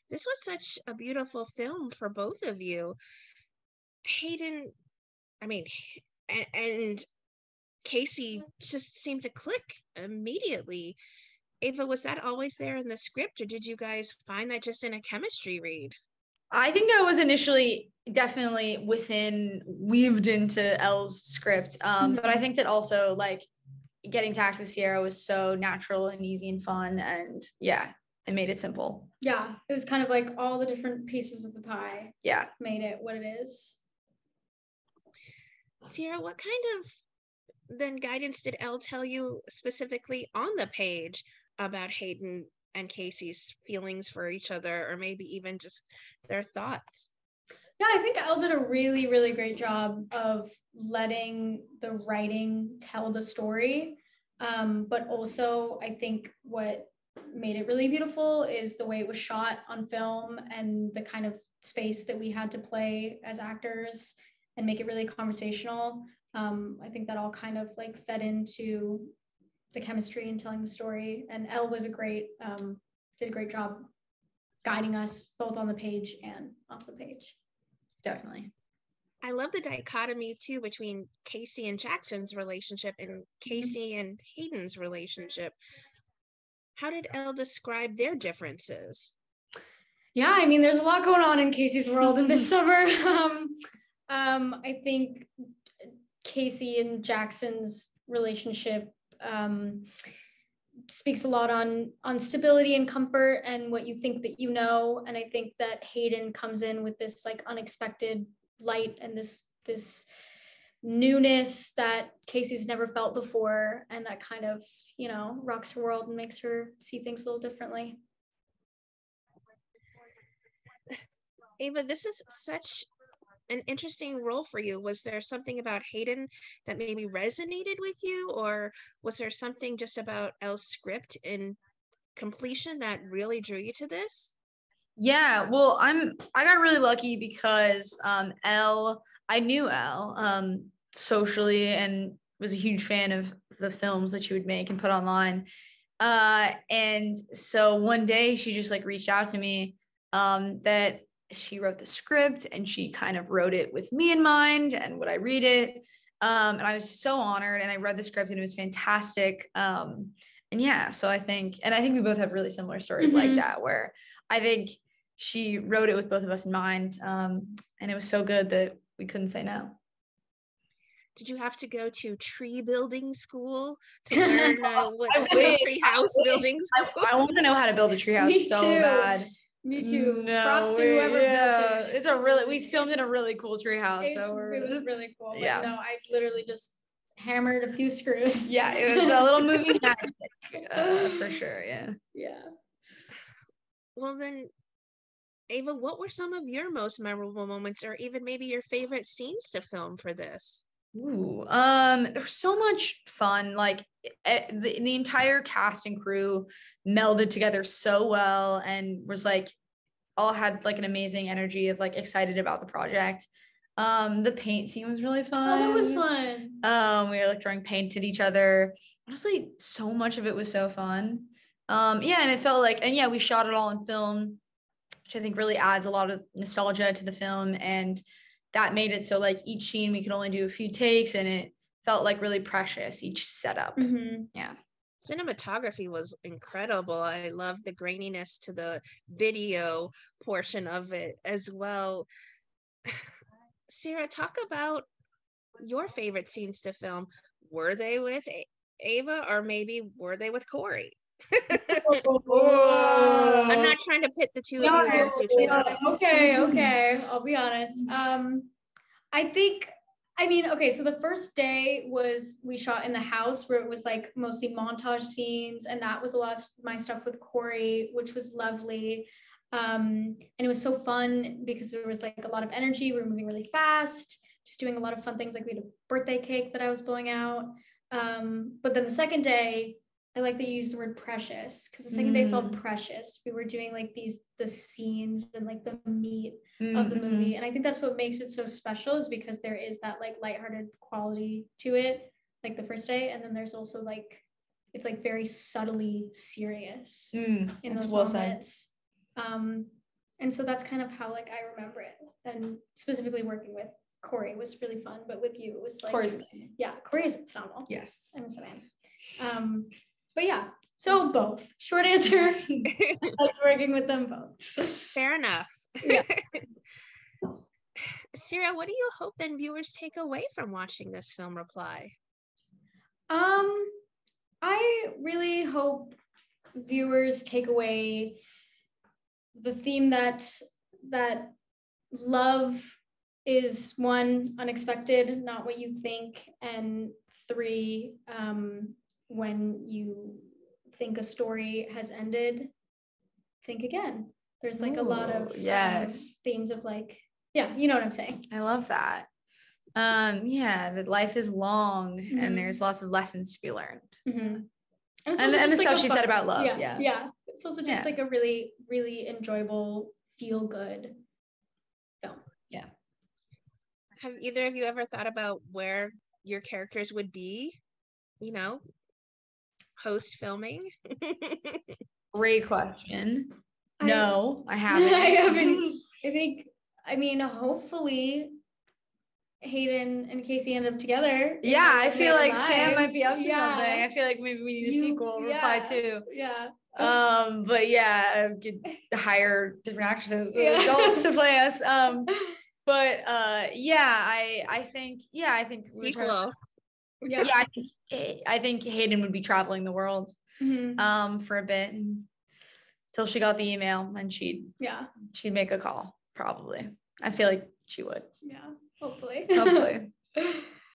This was such a beautiful film for both of you. Hayden, I mean, and Casey just seemed to click immediately. Ava, was that always there in the script, or did you guys find that just in a chemistry read? I think that was initially definitely weaved into Elle's script. But I think that also like getting to act with Ciara was so natural and easy and fun. And yeah, it made it simple. Yeah, it was kind of like all the different pieces of the pie. Yeah. Made it what it is. Ciara, what kind of then guidance did Elle tell you specifically on the page about Hayden and Casey's feelings for each other, or maybe even just their thoughts? Yeah, I think Elle did a really, really great job of letting the writing tell the story. But also, I think what made it really beautiful is the way it was shot on film and the kind of space that we had to play as actors and make it really conversational. I think that all kind of like fed into the chemistry and telling the story. And Elle was did a great job guiding us both on the page and off the page. Definitely. I love the dichotomy too between Casey and Jackson's relationship and Casey and Hayden's relationship. How did Elle describe their differences? Yeah, I mean, there's a lot going on in Casey's world in this summer. I think Casey and Jackson's relationship speaks a lot on stability and comfort and what you think that you know. And I think that Hayden comes in with this like unexpected light and this newness that Casey's never felt before, and that kind of, rocks her world and makes her see things a little differently. Ava, this is such an interesting role for you. Was there something about Hayden that maybe resonated with you, or was there something just about Elle's script and completion that really drew you to this? Yeah, well, I got really lucky because I knew Elle socially and was a huge fan of the films that she would make and put online. And so one day she just like reached out to me that she wrote the script and she kind of wrote it with me in mind and would I read it. And I was so honored, and I read the script and it was fantastic. And yeah, so I think we both have really similar stories like that, where I think she wrote it with both of us in mind. And it was so good that we couldn't say no. Did you have to go to tree building school to learn what's a tree house building school? I want to know how to build a tree house so bad. Me too. No, props to whoever built it. We filmed in a really cool tree house. It was really cool. But yeah. No, I literally just hammered a few screws. Yeah, it was a little movie magic, for sure. Yeah. Yeah. Well then, Ava, what were some of your most memorable moments, or even maybe your favorite scenes to film for this? Ooh, there was so much fun. Like the entire cast and crew melded together so well, and was like all had like an amazing energy of like excited about the project. The paint scene was really fun. Oh, that was fun. We were like throwing paint at each other. Honestly, so much of it was so fun. Yeah, and it felt like, and yeah, we shot it all in film, which I think really adds a lot of nostalgia to the film, and that made it so like each scene we could only do a few takes, and it felt like really precious, each setup. Yeah. Cinematography was incredible. I love the graininess to the video portion of it as well. Ciara, talk about your favorite scenes to film. Were they with Ava, or maybe were they with Corey? I'm not trying to pit the two of you against each other. Okay. I'll be honest. So the first day we shot in the house, where it was like mostly montage scenes, and that was a lot of my stuff with Corey, which was lovely. And it was so fun because there was like a lot of energy. We were moving really fast, just doing a lot of fun things. Like we had a birthday cake that I was blowing out. But then the second day, I like that you used the word precious, because the second day felt precious. We were doing like the scenes and like the meat of the movie. And I think that's what makes it so special, is because there is that like lighthearted quality to it, like the first day. And then there's also like, it's like very subtly serious in those moments. And so that's kind of how like I remember it. And specifically working with Corey was really fun, but with you it was like Corey's amazing. Yeah, Corey's phenomenal. Yes. I'm a fan. But yeah, so both. Short answer. I like working with them both. Fair enough. Yeah. Ciara, what do you hope then viewers take away from watching this film Reply? I really hope viewers take away the theme that love is 1, unexpected, not what you think, and 3, when you think a story has ended, think again. There's like a lot of themes of like, yeah, you know what I'm saying. I love that. Yeah, that life is long and there's lots of lessons to be learned. And the stuff she said about love. Yeah. It's also just like a really, really enjoyable, feel good film. Yeah. Have either of you ever thought about where your characters would be, you know, post filming? Great question. No, I haven't. I haven't. I mean, hopefully Hayden and Casey end up together. Yeah, I feel like lives. Sam might be up to something. I feel like maybe we need a sequel, Reply 2. Yeah. But yeah, could hire different actresses, adults to play us. But I think Sequel. I think Hayden would be traveling the world for a bit until she got the email, and she'd make a call probably. I feel like she would. Yeah, hopefully.